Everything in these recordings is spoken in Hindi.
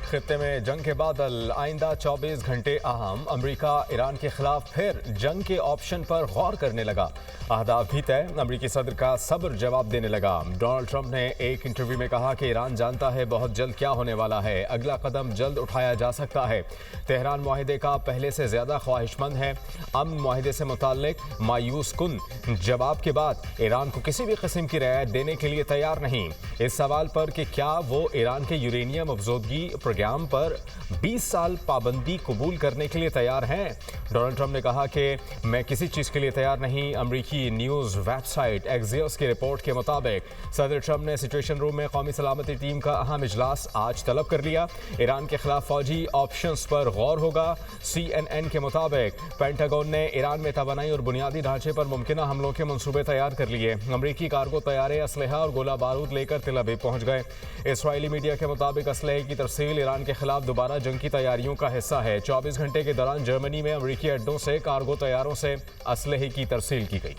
खित्ते में जंग के बादल, आइंदा 24 घंटे अहम। अमरीका ईरान के खिलाफ फिर जंग के ऑप्शन पर गौर करने लगा। अहदाफ भी तय, अमरीकी सदर का सब्र जवाब देने लगा। डोनाल्ड ट्रंप ने एक इंटरव्यू में कहा कि ईरान जानता है बहुत जल्द क्या होने वाला है, अगला कदम जल्द उठाया जा सकता है। तेहरान मुआहिदे का पहले से ज्यादा ख्वाहिशमंद है। अमन मुआहिदे से मुताल्लिक मायूस कुन जवाब के बाद ईरान को किसी भी किस्म की रियायत देने के लिए तैयार नहीं। इस सवाल पर कि क्या वो ईरान के यूरेनियम अफजोदगी प्रोग्राम पर 20 साल पाबंदी कबूल करने के लिए तैयार हैं, डोनाल्ड ट्रंप ने कहा कि मैं किसी चीज के लिए तैयार नहीं। अमरीकी न्यूज वेबसाइट एक्सियोस की रिपोर्ट के मुताबिक सदर ट्रंप ने सिचुएशन रूम में कौमी सलामती टीम का अहम इजलास आज तलब कर लिया। ईरान के खिलाफ फौजी ऑप्शंस पर गौर होगा। CNN के मुताबिक पेंटागन ने ईरान में तवानाई और बुनियादी ढांचे पर मुमकिन हमलों के मंसूबे तैयार कर लिए। अमरीकी कार्गो तैयारे, असलहा और गोला बारूद लेकर तेल अवीव पहुंच गए। इसराइली मीडिया के मुताबिक असलहे की तरसील ईरान के खिलाफ दोबारा जंग की तैयारियों का हिस्सा है। 24 घंटे के दौरान जर्मनी में अमरीकी अड्डों से कार्गो तैयारों से असलहे की तरसील की गई।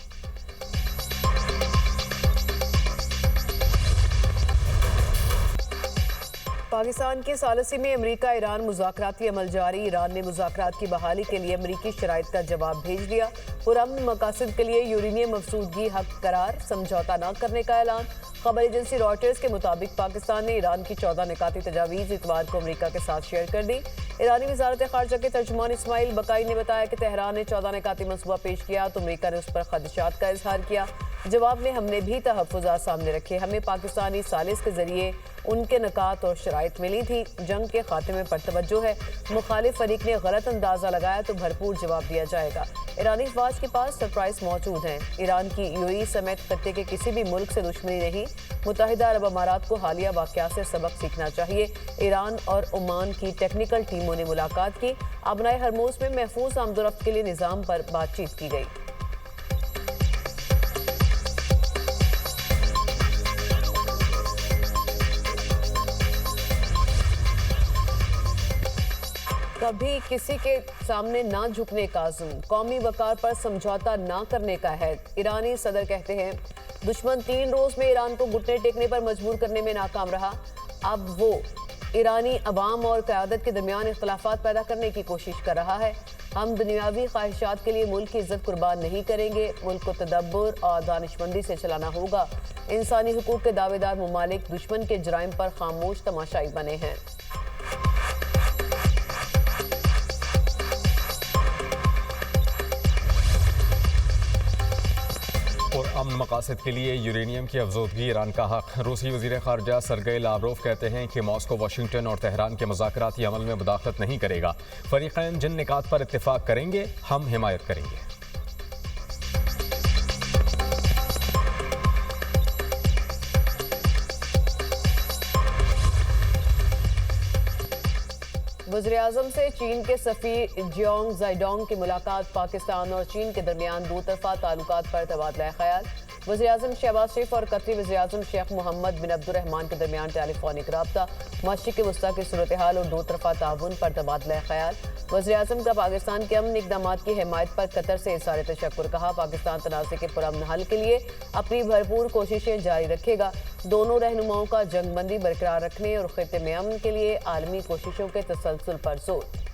पाकिस्तान के सालसी में अमरीका ईरान मुज़ाकराती अमल जारी। ईरान ने मुज़ाकरात की बहाली के लिए अमरीकी शराइत का जवाब भेज दिया। पुरअमन मकासद के लिए यूरेनियम अफसूदगी हक करार, समझौता न करने का ऐलान। खबर एजेंसी रॉयटर्स के मुताबिक पाकिस्तान ने ईरान की 14 निकाती तजावीज़ इतवार को अमरीका के साथ शेयर कर दी। ईरानी वज़ारत ख़ारजा के तर्जुमान इस्माइल बकाई ने बताया कि तेहरान ने 14 निकाती मनसूबा पेश किया तो अमरीका ने उस पर खदशात का इजहार किया। जवाब में हमने भी तहफ़्फ़ुज़ात सामने रखे। हमें पाकिस्तानी सालिस के जरिए उनके निकात और शराइत मिली थी। जंग के खात्मे पर तवज्जो है। मुखालिफ फरीक ने गलत अंदाज़ा लगाया तो भरपूर जवाब दिया जाएगा। ईरानी अफवाज के पास सरप्राइज मौजूद हैं। ईरान की यूएई समेत खत्ते के किसी भी मुल्क से दुश्मनी नहीं। मुत्तहिदा अरब अमारात को हालिया वाक़यात से सबक सीखना चाहिए। ईरान और ओमान की टेक्निकल टीमों ने मुलाकात की। अबनाए हरमूज में महफूज आमदोरफ्त के लिए निज़ाम पर बातचीत की गई। कभी किसी के सामने ना झुकने का अज़्म, कौमी वकार पर समझौता ना करने का है। ईरानी सदर कहते हैं दुश्मन 3 रोज में ईरान को घुटने टेकने पर मजबूर करने में नाकाम रहा। अब वो ईरानी अवाम और क़यादत के दरमियान इख्तलाफात पैदा करने की कोशिश कर रहा है। हम दुनियावी ख्वाहिशात के लिए मुल्क की इज्जत कुर्बान नहीं करेंगे। मुल्क को तदब्बुर और दानिशमंदी से चलाना होगा। इंसानी हुकूक के दावेदार ममालिक दुश्मन के जराइम पर खामोश तमाशाई बने हैं। और अमन मकासद के लिए यूरेनियम की अफजोदगी ईरान का हक। रूसी वज़ीर ख़ारजा सरगेई लावरोव कहते हैं कि मॉस्को वाशिंगटन और तेहरान के मुज़ाकराती अमल में मुदाखलत नहीं करेगा। फ़रीक़ैन जिन निकात पर इत्तिफ़ाक़ करेंगे हम हिमायत करेंगे। वज़ीर-ए-आज़म से चीन के सफ़ीर जियोंग ज़ाइडोंग की मुलाकात। पाकिस्तान और चीन के दरमियान दो तरफ़ा ताल्लुकात पर तबादला ख्याल। वज़ीर-ए-आज़म शहबाज शरीफ और कतरी वज़ीर-ए-आज़म शेख मोहम्मद बिन अब्दुर्रहमान के दरमियान टेलीफोनिक रब्ता। मशरिक़ वस्ता की सूरत हाल और दो तरफ़ा ताउन पर तबादला ख्याल। वज़ीर-ए-आज़म का पाकिस्तान के अमन इक़दामात की हिमायत पर कतर से इज़हार तशक्कुर। कहा पाकिस्तान तनाज़े के पुरअमन हल के लिए अपनी भरपूर कोशिशें जारी रखेगा। दोनों रहनुमाओं का जंगबंदी बरकरार रखने और खित्ते में अमन के लिए आलमी कोशिशों के तसलसल पर जोर।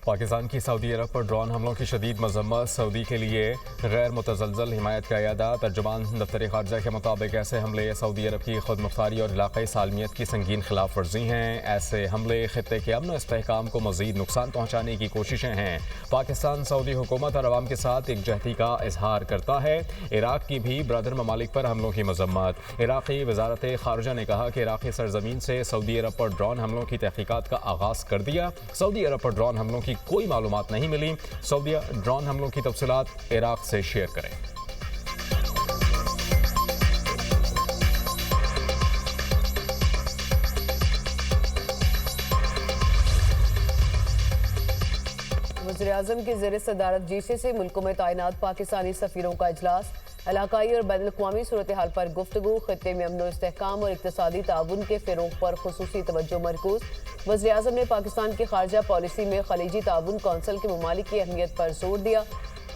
पाकिस्तान की सऊदी अरब पर ड्रोन हमलों की शदीद मजम्मत। सऊदी के लिए गैर मुतज़लज़ल हिमायत का अदा। तर्जुमान दफ्तर ख़ारजा के मुताबिक ऐसे हमले सऊदी अरब की खुद मुख्तारी और इलाक़ाई सालमियत की संगीन खिलाफ वर्जी हैं। ऐसे हमले खित्ते के अमन इस्तेहकाम को मज़ीद नुकसान पहुँचाने की कोशिशें हैं। पाकिस्तान सऊदी हुकूमत और अवाम के साथ एकजहती का इजहार करता है। इराक़ की भी ब्रदर ममालिक पर हमलों की मजम्मत। इराक़ी वज़ारत ख़ारजा ने कहा कि इराक़ी सरजमीन से सऊदी अरब पर ड्रोन हमलों की तहक़ीक़ात का आगाज़ कर दिया। सऊदी अरब पर ड्रोन हमलों की कोई मालूमात नहीं मिली। सऊदीया ड्रोन हमलों की तफसीलात इराक़ से शेयर करें। वज़ीर-ए-आज़म की ज़ेर सदारत GCC मुल्कों में तैनात पाकिस्तानी सफ़ीरों का इजलास। इलाकाई और बैनुल-अक़वामी सूरत हाल पर गुफ्तगू। खित्ते में अमन इस्तेहकाम और इक़्तिसादी ताउन के फ़रोग़ पर ख़ुसूसी तवज्जो मरकूज़। वज़ीर-ए-आज़म ने पाकिस्तान की ख़ारजा पॉलिसी में खलीजी ताउन कौंसिल के ममालिक की अहमियत पर जोर दिया।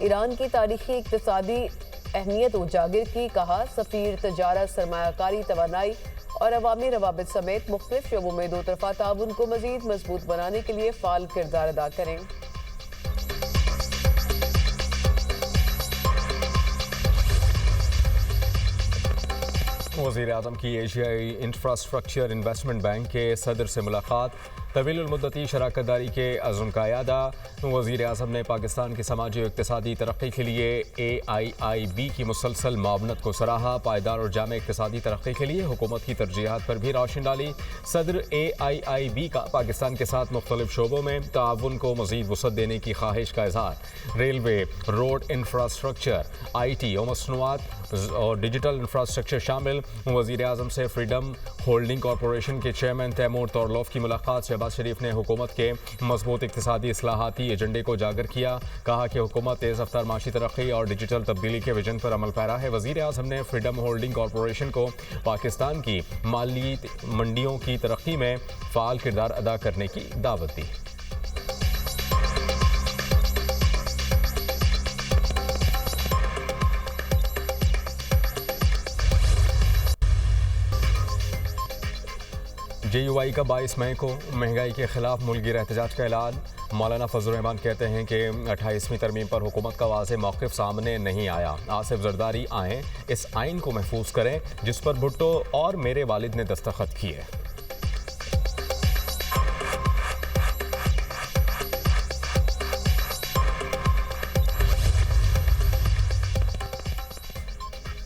ईरान की तारीखी इक़्तिसादी अहमियत उजागर की। कहा सफीर तजारत, सरमायाकारी, तवानाई और अवामी रवाबित समेत मुख्तलिफ शोबों में दो तरफा ताउन को मजीद मजबूत बनाने के लिए फाल किरदार अदा करें। वज़ीर आज़म की एशियाई इंफ्रास्ट्रक्चर इन्वेस्टमेंट बैंक के सदर से मुलाकात, तवील मुद्दती शराकत दारी के अज़्म का यादा। वज़ीर आज़म ने पाकिस्तान की समाजी और इक़्तिसादी तरक्की के लिए AIIB की मुसलसल मावनत को सराहा। पायदार और जामे इक़्तिसादी तरक्की के लिए हुकूमत की तरजीहात पर भी रोशनी डाली। सदर AIIB का पाकिस्तान के साथ मुख्तलिफ शोबों में ताउन को मज़ीद वसअत देने की ख्वाहिश का इज़हार। रेलवे, रोड इंफ्रास्ट्रक्चर, IT और मसनूआत और डिजिटल इंफ्रास्ट्रक्चर शामिल। वज़ीर आज़म से फ्रीडम होल्डिंग कॉरपोरेशन के चेयरमैन तैमूर तौरलोफ की मुलाकात। शहबाज शरीफ ने हुकूमत के मजबूत इक़्तिसादी इस्लाहाती एजेंडे को उजागर किया। कहा कि हुकूमत तेज़ रफ्तार माशी तरक्की और डिजिटल तब्दीली के विजन पर अमल पैरा है। वज़ीर आज़म ने फ्रीडम होल्डिंग कॉरपोरेशन को पाकिस्तान की माली मंडियों की तरक्की में फ़ाल किरदार अदा करने की दावत दी। JUI का 22 मई को महंगाई के खिलाफ मुल्की एहतजाज का ऐलान। मौलाना फजल रहमान कहते हैं कि 28वीं तरमीम पर हुकूमत का वाज़ेह मौक़िफ़ सामने नहीं आया। आसिफ जरदारी आएँ, इस आइन को महफूज करें जिस पर भुट्टो और मेरे वालिद ने दस्तखत किए।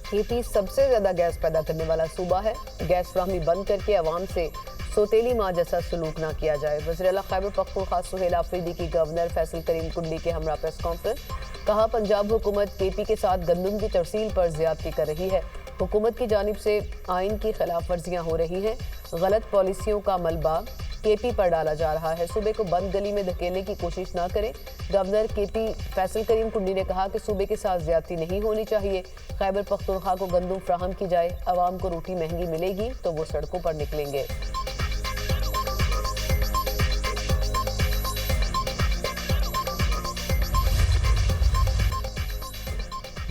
KP सबसे ज्यादा गैस पैदा करने वाला सूबा है। गैस फ्राहमी बंद करके अवाम से सोतेली माँ जैसा सलूक ना किया जाए। वज़ीर आला खैबर पख्तूनख्वा सुहेल आफरीदी की गवर्नर फैसल करीम कुंडी के हमरा प्रेस कॉन्फ्रेंस। कहा पंजाब हुकूमत KP के साथ गंदम की तरसील पर ज्यादती कर रही है। हुकूमत की जानिब से आइन की खिलाफ वर्जियाँ हो रही हैं। गलत पॉलिसियों का मलबा KP पर डाला जा रहा है। सूबे को बंद गली में धकेलने की कोशिश ना करें। गवर्नर KP फैसल करीम कुंडी ने कहा कि सूबे के साथ ज्यादती नहीं होनी चाहिए। खैबर पख्तूनख्वा को गंदम फ्राहम की जाए। आवाम को रोटी महंगी मिलेगी तो वो सड़कों पर निकलेंगे।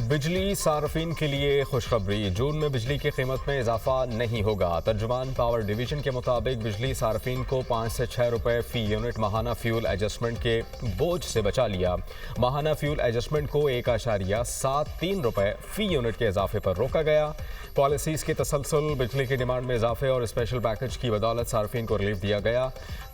बिजली सार्फिन के लिए खुशखबरी, जून में बिजली की कीमत में इजाफा नहीं होगा। तर्जुमान पावर डिवीजन के मुताबिक बिजली सार्फिन को 5 से 6 रुपए फी यूनिट माहाना फ्यूल एडजस्टमेंट के बोझ से बचा लिया। माहाना फ्यूल एडजस्टमेंट को 1.73 रुपए फी यूनिट के इजाफे पर रोका गया। पॉलिसीज़ के तसलसल, बिजली की डिमांड में इजाफे और स्पेशल पैकेज की बदौलत सार्फिन को रिलीफ दिया गया।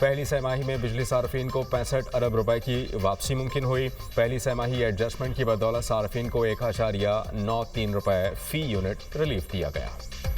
पहली सहमाही में बिजली सार्फिन को 65 अरब रुपए की वापसी मुमकिन हुई। पहली सहमाही एडजस्टमेंट की बदौलत सार्फिन को 1.93 रुपए फी यूनिट रिलीफ दिया गया।